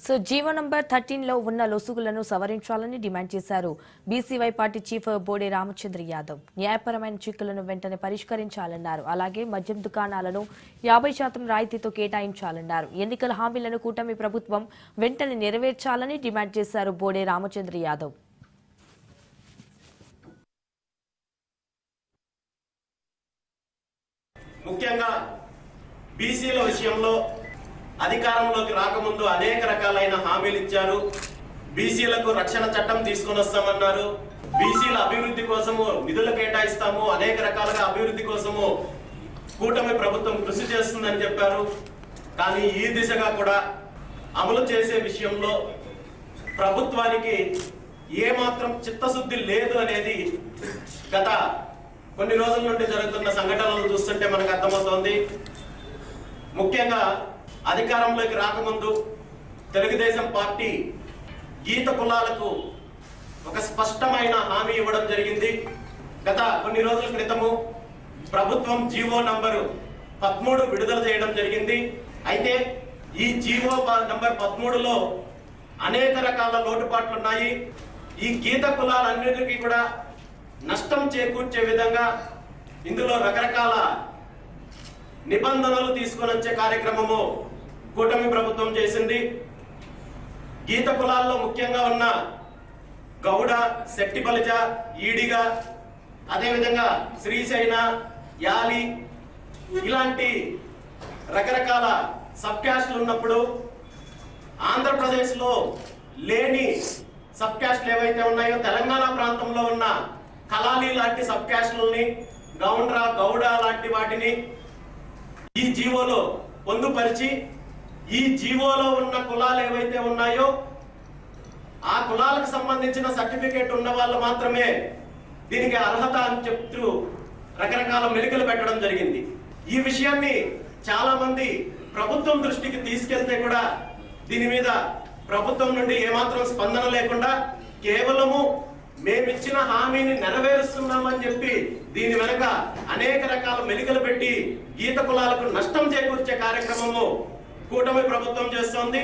So GO number 13లో ఉన్న లొసుగులను సవరించాలని demand చేశారు BCY party chief Bode Ramachandra Yadav. న్యాయపరమైన చిక్కులను వెంటనే పరిష్కరించాలన్నారు. అలాగే మద్యం దుకాణాలను 50% రాయితీతో కేటాయించాలన్నారు. ఎన్నికల హామీలను కూటమి ప్రభుత్వం వెంటనే నెరవేర్చాలని డిమాండ్ చేశారు బోడే రామచంద్ర యాదవ్. ముఖ్యంగా బీసీల విషయంలో అధికారంలోకి రాకముందు అనేక రకాలైన హామీలు ఇచ్చారు. బీసీలకు రక్షణ చట్టం తీసుకొని వస్తామన్నారు. బీసీల అభివృద్ధి కోసము నిధులు కేటాయిస్తాము, అనేక రకాలుగా అభివృద్ధి కోసము కూటమి ప్రభుత్వం కృషి చేస్తుందని చెప్పారు. కానీ ఈ దిశగా కూడా అమలు చేసే విషయంలో ప్రభుత్వానికి ఏమాత్రం చిత్తశుద్ధి లేదు అనేది గత కొన్ని రోజుల నుండి జరుగుతున్న సంఘటనలు చూస్తుంటే మనకు అర్థమవుతోంది. ముఖ్యంగా అధికారంలోకి రాకముందు తెలుగుదేశం పార్టీ గీత కులాలకు ఒక స్పష్టమైన హామీ ఇవ్వడం జరిగింది. గత కొన్ని రోజుల క్రితము ప్రభుత్వం జీవో నంబరు 13 విడుదల చేయడం జరిగింది. అయితే ఈ జీవో నంబర్ 13లో అనేక రకాల లోటుపాట్లు ఉన్నాయి. ఈ గీత కులాలన్నిటికీ కూడా నష్టం చేకూర్చే విధంగా ఇందులో రకరకాల నిబంధనలు తీసుకొని వచ్చే కార్యక్రమము కూటమి ప్రభుత్వం చేసింది. గీత కులాల్లో ముఖ్యంగా ఉన్న గౌడ, శెట్టిబలిజ, ఈడిగ, అదేవిధంగా శ్రీశైన, యాలి ఇలాంటి రకరకాల సబ్ క్యాస్ట్లు ఉన్నప్పుడు ఆంధ్రప్రదేశ్లో లేని సబ్ క్యాస్ట్లు ఏవైతే ఉన్నాయో తెలంగాణ ప్రాంతంలో ఉన్న కలాలి లాంటి సబ్ క్యాస్ట్లని, గౌండ్ర, గౌడ లాంటి వాటిని ఈ జీవోలో పొందుపరిచి ఈ జీవోలో ఉన్న కులాలు ఏవైతే ఉన్నాయో ఆ కులాలకు సంబంధించిన సర్టిఫికేట్ ఉన్న వాళ్ళు మాత్రమే దీనికి అర్హత అని చెప్తూ రకరకాల మెలికలు పెట్టడం జరిగింది. ఈ విషయాన్ని చాలా మంది ప్రభుత్వం దృష్టికి తీసుకెళ్తే కూడా దీని మీద ప్రభుత్వం నుండి ఏమాత్రం స్పందన లేకుండా కేవలము మేమిచ్చిన హామీని నెరవేరుస్తున్నామని చెప్పి దీని వెనక అనేక రకాల మెలికలు పెట్టి గీత కులాలకు నష్టం చేకూర్చే కార్యక్రమము కూటమి ప్రభుత్వం చేస్తోంది.